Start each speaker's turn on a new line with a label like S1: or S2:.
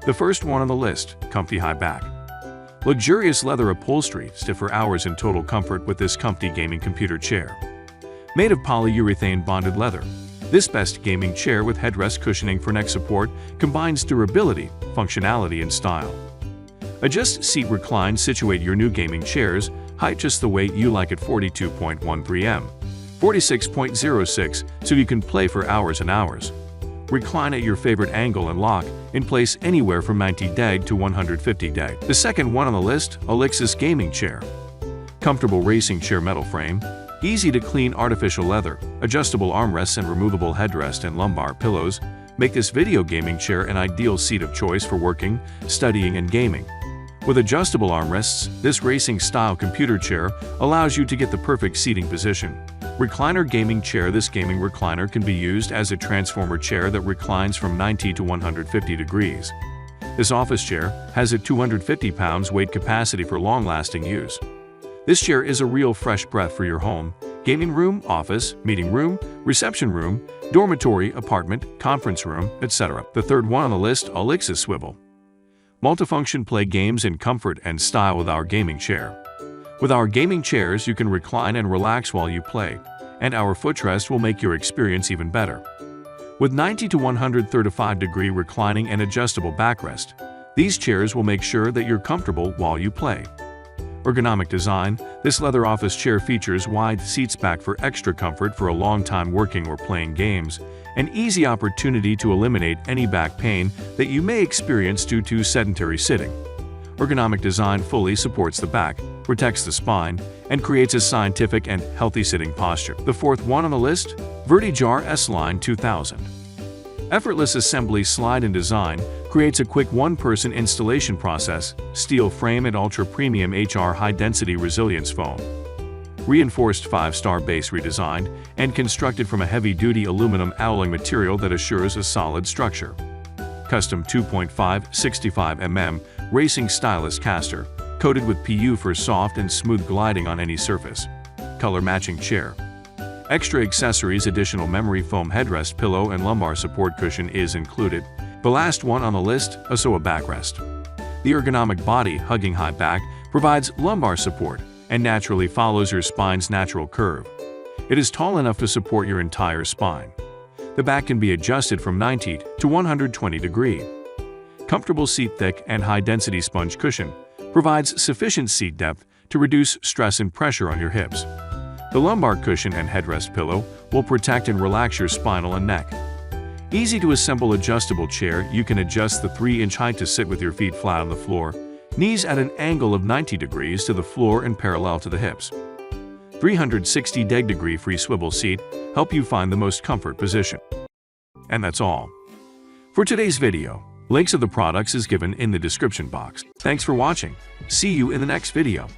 S1: The first one on the list, comfy high back. Luxurious leather upholstery, stiff for hours in total comfort with this comfy gaming computer chair. Made of polyurethane bonded leather, this best gaming chair with headrest cushioning for neck support combines durability, functionality, and style. Adjust seat recline, situate your new gaming chairs, height just the way you like at 42.13 m, 46.06, so you can play for hours and hours. Recline at your favorite angle and lock in place anywhere from 90 deg to 150 deg. The second one on the list, Alexis gaming chair. Comfortable racing chair metal frame, easy to clean artificial leather, adjustable armrests and removable headrest and lumbar pillows make this video gaming chair an ideal seat of choice for working, studying, and gaming. With adjustable armrests, this racing-style computer chair allows you to get the perfect seating position. Recliner gaming chair. This gaming recliner can be used as a transformer chair that reclines from 90 to 150 degrees. This office chair has a 250 pounds weight capacity for long-lasting use. This chair is a real fresh breath for your home, gaming room, office, meeting room, reception room, dormitory, apartment, conference room, etc. The third one on the list, Alexis swivel. Multifunction, play games in comfort and style with our gaming chair. With our gaming chairs, you can recline and relax while you play, and our footrest will make your experience even better. With 90 to 135 degree reclining and adjustable backrest, these chairs will make sure that you're comfortable while you play. Ergonomic design. This leather office chair features wide seats back for extra comfort for a long time working or playing games, an easy opportunity to eliminate any back pain that you may experience due to sedentary sitting. Ergonomic design fully supports the back, protects the spine, and creates a scientific and healthy sitting posture. The fourth one on the list, Vertijar S-Line 2000. Effortless assembly, slide, and design creates a quick one-person installation process, steel frame and ultra-premium HR high-density resilience foam. Reinforced 5-star base redesigned and constructed from a heavy-duty aluminum alloy material that assures a solid structure. Custom 2.5 65 mm racing stylus caster, coated with PU for soft and smooth gliding on any surface. Color matching chair. Extra accessories, additional memory foam headrest, pillow, and lumbar support cushion is included. The last one on the list, a SOA backrest. The ergonomic body hugging high back provides lumbar support and naturally follows your spine's natural curve. It is tall enough to support your entire spine. The back can be adjusted from 90 to 120 degree. Comfortable seat, thick and high-density sponge cushion provides sufficient seat depth to reduce stress and pressure on your hips. The lumbar cushion and headrest pillow will protect and relax your spinal and neck. Easy to assemble adjustable chair. You can adjust the 3-inch height to sit with your feet flat on the floor, knees at an angle of 90 degrees to the floor and parallel to the hips. 360 degree free swivel seat help you find the most comfort position. And that's all for today's video. Links of the products is given in the description box. Thanks for watching. See you in the next video.